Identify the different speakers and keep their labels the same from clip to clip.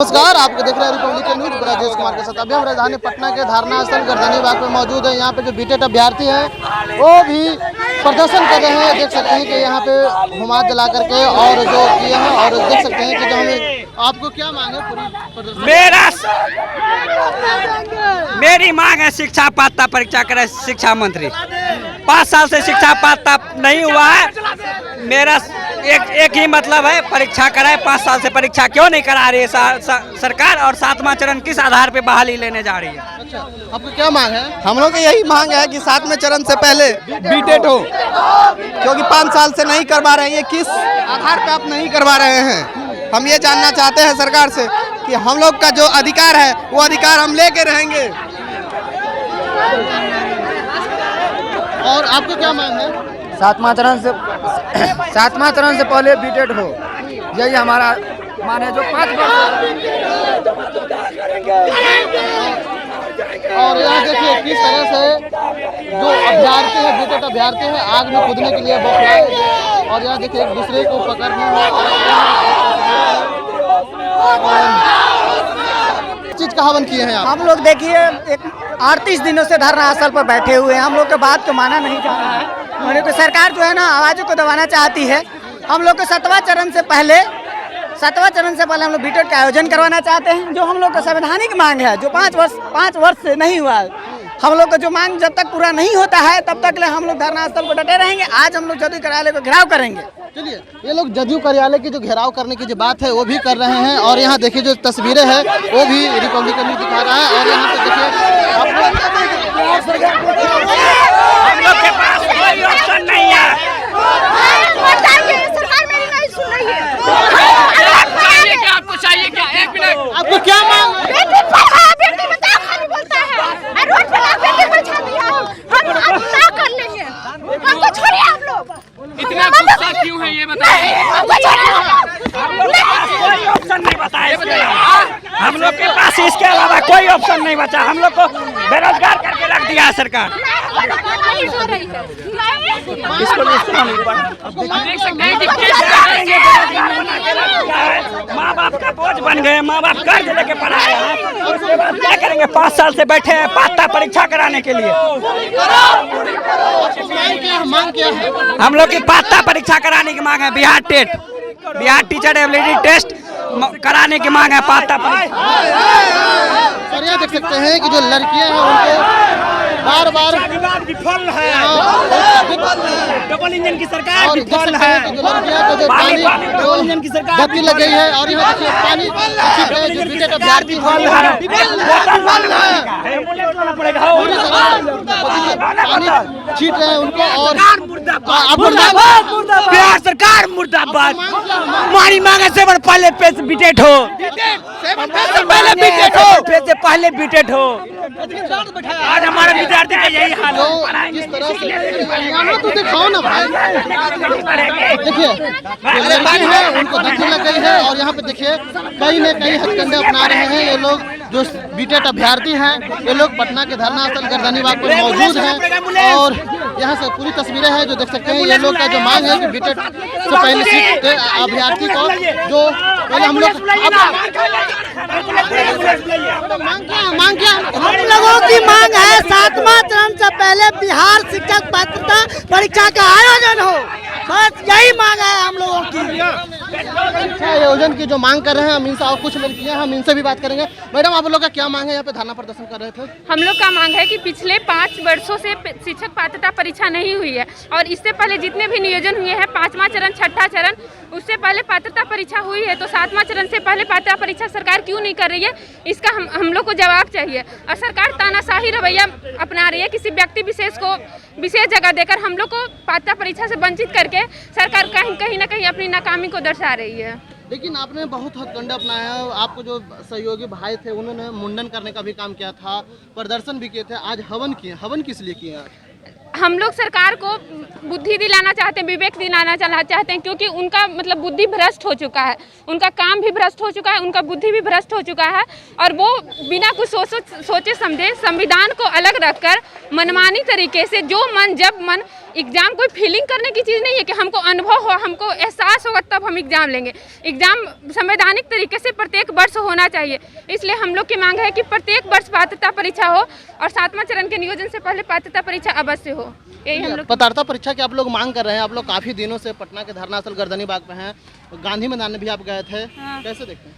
Speaker 1: नमस्कार, आपको देख रहे हैं रिपब्लिक न्यूज ब्रजेश कुमार के साथ। अभी हम राजधानी पटना के धारणा स्थल गर्दनी बाग में मौजूद है। यहाँ पे जो बीटेट अभ्यर्थी हैं वो भी प्रदर्शन कर रहे हैं। देख सकते हैं कि यहाँ पे हुमाद जला करके और जो किए हैं, और देख सकते हैं कि जो हमें आपको क्या मांग है पूरी प्रदर्शन?
Speaker 2: मेरी मांग है शिक्षा पात्रता परीक्षा करे शिक्षा मंत्री। 5 साल से शिक्षा पात्रता नहीं हुआ है। मेरा एक ही मतलब है, परीक्षा कराए। 5 साल से परीक्षा क्यों नहीं करा रही है सरकार, और 7वां चरण किस आधार पे बहाली लेने जा रही है?
Speaker 1: अच्छा, आपको क्या मांग है?
Speaker 3: हम लोग की यही मांग है कि 7वें चरण से पहले बीटेट हो, क्योंकि 5 साल से नहीं करवा रहे हैं। ये किस आधार पे आप नहीं करवा रहे हैं? हम ये जानना चाहते हैं सरकार से कि हम लोग का जो अधिकार है वो अधिकार हम लेके रहेंगे।
Speaker 1: और आपको क्या मांग है?
Speaker 4: 7वां चरण से पहले बीटेट हो, यही हमारा माने। जो 5
Speaker 1: और यहाँ देखिए किस तरह से जो अभ्यर्थी है, बीटेट अभ्यर्थी है, आग में कूदने के लिए बौखलाए। और यहाँ देखिए एक दूसरे को पकड़ने चीज कहावन किए हैं आप?
Speaker 3: हम लोग देखिए 38 दिनों से धरना स्थल पर बैठे हुए हैं। हम लोग के बात को माना नहीं जा रहा है। तो सरकार जो है ना, आवाज़ों को दबाना चाहती है। हम लोग को 7वां चरण से पहले हम लोग बीटेट का आयोजन करवाना चाहते हैं, जो हम लोग का संवैधानिक मांग है, जो 5 वर्ष से नहीं हुआ है। हम लोग का जो मांग जब तक पूरा नहीं होता है तब तक हम लोग धरना स्थल पर डटे रहेंगे। आज हम लोग जदयू कार्यालय को घेराव करेंगे।
Speaker 1: चलिए, ये लोग जदयू कार्यालय की जो घेराव करने की जो बात है वो भी कर रहे हैं। और यहाँ देखिए जो तस्वीरें हैं वो भी रिपब्लिक न्यूज दिखा रहा है। और यहाँ पे देखिए
Speaker 2: हम लोग के पास कोई ऑप्शन नहीं है। आपको चाहिए क्या? 1 मिनट,
Speaker 1: आपको क्या मांग है?
Speaker 2: इतना गुस्सा क्यों है ये बताइए? कोई ऑप्शन नहीं बताया। हम लोग के पास इसके अलावा कोई ऑप्शन नहीं बचा। हम लोग को बेरोजगार करके रख दिया है सरकार। देख सकते हैं कि माँ बाप का बोझ बन गए। माँ बाप कर्ज लेके पढ़ाए हैं, उसके बाद क्या करेंगे? 5 साल से बैठे हैं पात्रता परीक्षा कराने के लिए।
Speaker 1: मांग क्या है?
Speaker 2: हम लोग की पात्रता परीक्षा कराने की मांग है। बिहार टीचर एबिलिटी टेस्ट कराने की मांग है। पात्रता परीक्षा।
Speaker 1: और यहाँ देख सकते हैं कि जो लड़कियां हैं उनको बार-बार
Speaker 2: विफल है। डबल इंजन की सरकार
Speaker 1: और
Speaker 2: विफल है।
Speaker 1: जो लड़कियां को जो पानी
Speaker 2: डबल इंजन की सरकार
Speaker 1: गति लग गई है। और यहाँ देखिए पानी जो बीटेट अभ्यर्थी
Speaker 2: विफल है।
Speaker 1: पानी छीट रहे हैं उनको। और
Speaker 2: बिहार सरकार मुर्दाबाद। हमारी मांग है 7 पहले बीटेट हो, पहले बीटेट हो। आज हमारा विद्यार्थी का यही हाल है।
Speaker 1: जिस तरह से यहाँ तो दिखाओ ना भाई, देखिए जो लड़की है उनको धक्की लग गई है। और यहाँ पे देखिए कहीं न कहीं हथकंडे अपना रहे हैं ये लोग। जो बीटेट अभ्यर्थी हैं ये लोग पटना के धरना स्थल गर्दनी बाग पर मौजूद हैं। और यहाँ से पूरी तस्वीरें हैं जो देख सकते हैं। ये लोग का जो मांग है कि बीटेट से पहले सीट अभ्यर्थी को जो पहले हम लोग मांग क्या
Speaker 3: हम लोगों की मांग है 7वां चरण से पहले बिहार शिक्षक पात्रता परीक्षा का आयोजन हो। बस यही मांग है हम लोगों की।
Speaker 1: शिक्षा आयोजन की जो मांग कर रहे हैं हम इनसे, और कुछ लड़कियां हम इनसे भी बात करेंगे। मैडम, आप लोग का क्या मांग है? यहाँ पे धरना प्रदर्शन कर रहे थे।
Speaker 5: हम लोग का मांग है कि पिछले 5 वर्षों से शिक्षक पात्रता परीक्षा नहीं हुई है, और इससे पहले जितने भी नियोजन हुए हैं 5वां चरण, 6ठा चरण, उससे पहले पात्रता परीक्षा हुई है। तो 7वां चरण से पहले पात्रता परीक्षा सरकार क्यों नहीं कर रही है? इसका हम लोग को जवाब चाहिए। और सरकार तानाशाही रवैया अपना रही है। किसी व्यक्ति विशेष को विशेष जगह देकर हम लोग को पात्रता परीक्षा से वंचित करके सरकार कहीं ना कहीं अपनी नाकामी को दर्शा रही है।
Speaker 1: लेकिन आपने बहुत हथकंडा अपनाया है। आपको जो सहयोगी भाई थे उन्होंने मुंडन करने का भी काम किया था, प्रदर्शन भी किए थे। आज हवन किए। हवन किस लिए किए?
Speaker 5: हम लोग सरकार को बुद्धि दिलाना चाहते हैं, विवेक दिलाना चाहते हैं, क्योंकि उनका मतलब बुद्धि भ्रष्ट हो चुका है, उनका काम भी भ्रष्ट हो चुका है, उनका बुद्धि भी भ्रष्ट हो चुका है। और वो बिना कुछ सोचे समझे संविधान को अलग रखकर मनमानी तरीके से जो मन जब मन एग्ज़ाम कोई फीलिंग करने की चीज़ नहीं है कि हमको अनुभव हो, हमको एहसास होगा तब हम एग्ज़ाम लेंगे। एग्ज़ाम संवैधानिक तरीके से प्रत्येक वर्ष होना चाहिए। इसलिए हम लोग की मांग है कि प्रत्येक वर्ष पात्रता परीक्षा हो और 7वां चरण के नियोजन से पहले पात्रता परीक्षा अवश्य हो। यही हम लोग
Speaker 1: पात्रता परीक्षा की आप लोग मांग कर रहे हैं। आप लोग काफ़ी दिनों से पटना के धरना स्थल गर्दनी बाग में हैं, गांधी मैदान में भी आप गए थे, कैसे देखते हैं?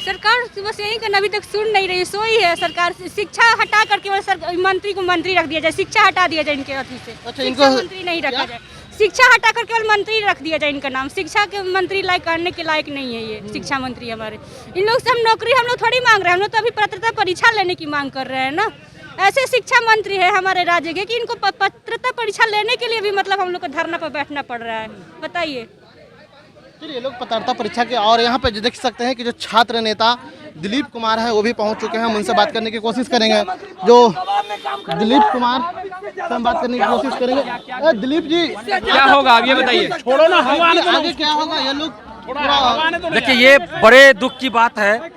Speaker 6: सरकार बस यही करना अभी तक सुन नहीं रही, सोई है सरकार। शिक्षा हटा करके मंत्री को मंत्री रख दिया जाए, शिक्षा हटा दिया जाए इनके अथी से।
Speaker 1: अच्छा,
Speaker 6: शिक्षा मंत्री नहीं रखा जाए, शिक्षा हटा कर केवल मंत्री रख दिया जाए इनका नाम। शिक्षा के मंत्री लायक करने के लायक नहीं है ये शिक्षा मंत्री हमारे। इन लोग से हम नौकरी हम लोग थोड़ी मांग रहे हैं, हम लोग तो अभी पात्रता परीक्षा लेने की मांग कर रहे हैं ना। ऐसे शिक्षा मंत्री है हमारे राज्य के कि इनको पात्रता परीक्षा लेने के लिए भी मतलब हम लोग को धरना पर बैठना पड़ रहा है। बताइए,
Speaker 1: चलिए लोग पात्रता परीक्षा के, और यहाँ पे देख सकते हैं कि जो छात्र नेता दिलीप कुमार है वो भी पहुंच चुके हैं। हम उनसे बात करने की कोशिश करेंगे। जो दिलीप कुमार से हम बात करने की कोशिश करेंगे। दिलीप जी,
Speaker 7: क्या होगा आप ये बताइए। छोड़ो ना,
Speaker 1: आगे क्या होगा? ये लोग
Speaker 7: देखिए, ये बड़े दुख की बात है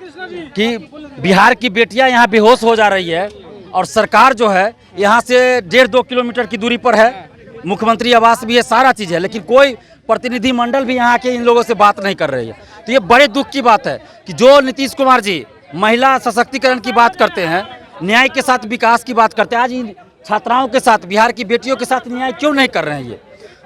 Speaker 7: कि बिहार की बेटियां यहाँ बेहोश हो जा रही है और सरकार जो है यहाँ से 1.5-2 किलोमीटर की दूरी पर है। मुख्यमंत्री आवास भी है, सारा चीज़ है, लेकिन कोई प्रतिनिधिमंडल भी यहाँ के इन लोगों से बात नहीं कर रही है। तो ये बड़े दुख की बात है कि जो नीतीश कुमार जी महिला सशक्तिकरण की बात करते हैं, न्याय के साथ विकास की बात करते हैं, आज इन छात्राओं के साथ, बिहार की बेटियों के साथ न्याय क्यों नहीं कर रहे हैं ये?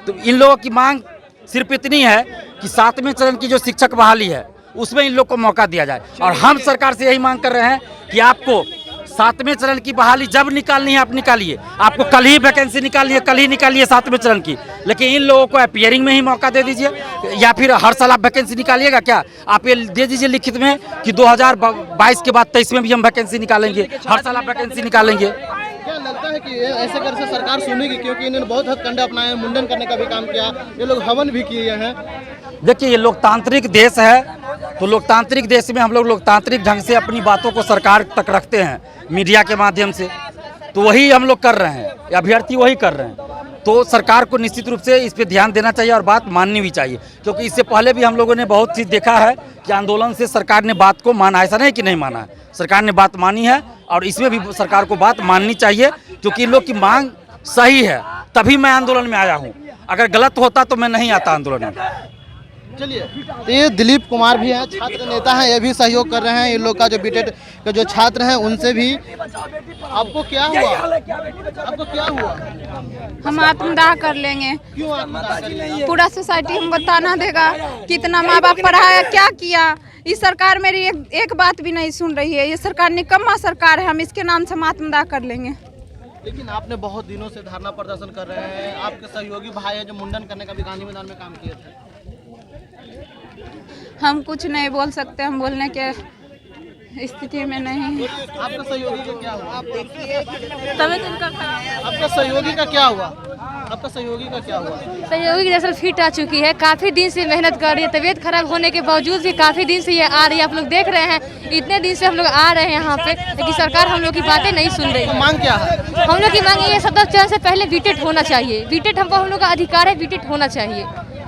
Speaker 7: तो इन लोगों की मांग सिर्फ इतनी है कि 7वें चरण की जो शिक्षक बहाली है उसमें इन लोग को मौका दिया जाए। और हम सरकार से यही मांग कर रहे हैं कि आपको 7वें चरण की बहाली जब निकालनी है आप निकालिए। आपको कल ही वैकेंसी निकालिए, कल ही निकालिए 7वें चरण की, लेकिन इन लोगों को अपीयरिंग में ही मौका दे दीजिए। या फिर हर साल आप वैकेंसी निकालिएगा क्या? आप ये दे दीजिए लिखित में कि 2022 के बाद 23 में भी हम वैकेंसी निकालेंगे, हर साल आप वैकेंसी निकालेंगे।
Speaker 1: क्या लगता है कि ऐसे कर से सरकार सुनेगी? क्योंकि इन्होंने बहुत हथकंडे अपनाए, मुंडन करने का भी काम किया, ये लोग हवन भी किए हैं।
Speaker 7: देखिए, ये लोकतांत्रिक देश है, तो लोकतांत्रिक देश में हम लोग लोकतांत्रिक ढंग से अपनी बातों को सरकार तक रखते हैं मीडिया के माध्यम से, तो वही हम लोग कर रहे हैं, अभ्यर्थी वही कर रहे हैं। तो सरकार को निश्चित रूप से इस पे ध्यान देना चाहिए और बात माननी भी चाहिए, क्योंकि इससे पहले भी हम लोगों ने बहुत चीज़ देखा है कि आंदोलन से सरकार ने बात को माना, ऐसा नहीं कि नहीं माना है, सरकार ने बात मानी है और इसमें भी सरकार को बात माननी चाहिए, क्योंकि इन लोग की मांग सही है, तभी मैं आंदोलन में आया हूँ। अगर गलत होता तो मैं नहीं आता आंदोलन में।
Speaker 1: चलिए, तो ये दिलीप कुमार भी हैं, छात्र नेता हैं, ये भी सहयोग कर रहे हैं इन लोग का। जो बीटेड के जो छात्र हैं उनसे भी, आपको क्या हुआ? आपको क्या हुआ?
Speaker 8: हम आत्मदाह कर लेंगे।
Speaker 1: क्यों आत्मदाह करेंगे?
Speaker 8: पूरा सोसाइटी हमको ताना देगा, कितना माँ बाप पढ़ाया, क्या किया। इस सरकार मेरी एक बात भी नहीं सुन रही है। ये सरकार निकम्मा सरकार है, हम इसके नाम से हम आत्मदाह कर लेंगे।
Speaker 1: लेकिन आपने बहुत दिनों से धरना प्रदर्शन कर रहे हैं, आपके सहयोगी भाई है जो मुंडन करने का भी गांधी मैदान में काम किए थे।
Speaker 8: हम कुछ नहीं बोल सकते, हम बोलने के स्थिति में नहीं।
Speaker 1: आपका सहयोगी का क्या हुआ?
Speaker 5: आपका
Speaker 1: सहयोगी का क्या हुआ? आपका सहयोगी का क्या हुआ?
Speaker 9: सहयोगी दरअसल फिट आ चुकी है, काफ़ी दिन से मेहनत कर रही है, तबीयत खराब होने के बावजूद भी काफ़ी दिन से ये आ रही है। आप लोग देख रहे हैं, इतने दिन से हम लोग आ रहे हैं यहाँ पे, लेकिन सरकार हम लोग की बातें नहीं सुन रही है।
Speaker 1: मांग क्या है?
Speaker 9: हम लोग की मांग ये 7वें चरण से पहले बीटेड होना चाहिए। बीटेड हम लोग का अधिकार है, बीटेड होना चाहिए।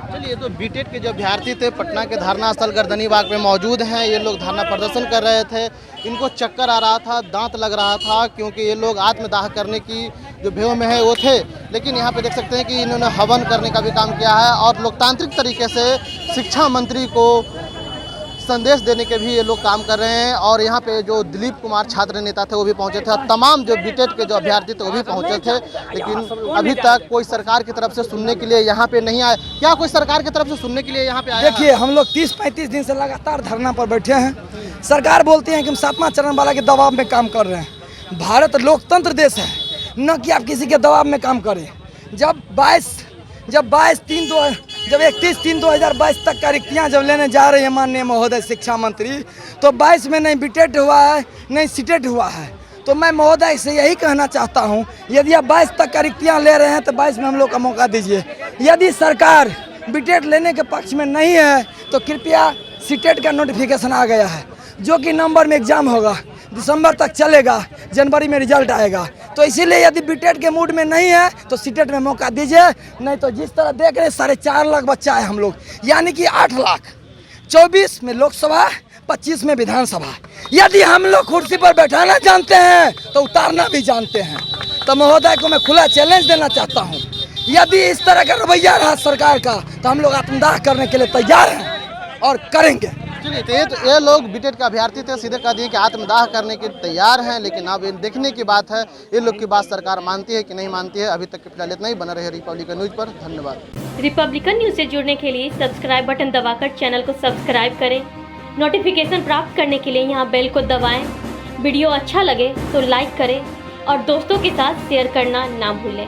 Speaker 1: चलिए, तो बीटेड के जो अभ्यर्थी थे पटना के धरना स्थल गर्दनी बाग में मौजूद हैं। ये लोग धरना प्रदर्शन कर रहे थे, इनको चक्कर आ रहा था, दांत लग रहा था, क्योंकि ये लोग आत्मदाह करने की जो भेव में है वो थे। लेकिन यहाँ पे देख सकते हैं कि इन्होंने हवन करने का भी काम किया है और लोकतांत्रिक तरीके से शिक्षा मंत्री को संदेश देने के भी ये लोग काम कर रहे हैं। और यहाँ पे जो दिलीप कुमार छात्र नेता थे वो भी पहुँचे थे और तमाम जो बीटेड के जो अभ्यर्थी थे वो भी पहुँचे थे, लेकिन अभी तक कोई सरकार की तरफ से सुनने के लिए यहाँ पे नहीं आया। क्या कोई सरकार की तरफ से सुनने के लिए यहाँ पे आया?
Speaker 4: देखिए, हम लोग 30-35 दिन से लगातार धरना पर बैठे हैं। सरकार बोलती है कि हम 7वां चरण वाला के दबाव में काम कर रहे हैं। भारत लोकतंत्र देश है, न कि आप किसी के दबाव में काम करें। जब 31/3/2022 तक का रिक्तियाँ जब लेने जा रहे हैं माननीय महोदय शिक्षा मंत्री, तो 22 में नहीं बीटेड हुआ है, नहीं सीटेड हुआ है। तो मैं महोदय से यही कहना चाहता हूँ, यदि आप 22 तक का रिक्तियाँ ले रहे हैं तो 22 में हम लोग का मौका दीजिए। यदि सरकार बीटेड लेने के पक्ष में नहीं है तो कृपया सीटेड का नोटिफिकेशन आ गया है, जो कि नवंबर में एग्जाम होगा, दिसंबर तक चलेगा, जनवरी में रिजल्ट आएगा। तो इसीलिए यदि बीटेड के मूड में नहीं है तो सीटेड में मौका दीजिए। नहीं तो जिस तरह देख रहे हैं 4.5 लाख बच्चा है हम लोग, यानी कि 8 लाख, 24 में लोकसभा, 25 में विधानसभा। यदि हम लोग कुर्सी पर बैठाना जानते हैं तो उतारना भी जानते हैं। तो महोदय को मैं खुला चैलेंज देना चाहता हूँ, यदि इस तरह का रवैया रहा सरकार का तो हम लोग आत्मदाह करने के लिए तैयार हैं और करेंगे।
Speaker 1: चलिए, तो ये लोग बीटेट का अभ्यर्थी थे, सीधे कह दिए कि आत्मदाह करने के तैयार हैं। लेकिन अब देखने की बात है ये लोग की बात सरकार मानती है कि नहीं मानती है। अभी तक के फिलहाल इतना ही। बना रहे रिपब्लिकन न्यूज पर। धन्यवाद।
Speaker 10: रिपब्लिकन न्यूज से जुड़ने के लिए सब्सक्राइब बटन दबाकर चैनल को सब्सक्राइब करें। नोटिफिकेशन प्राप्त करने के लिए यहाँ बेल को दबाएं। वीडियो अच्छा लगे तो लाइक करें और दोस्तों के साथ शेयर करना ना भूलें।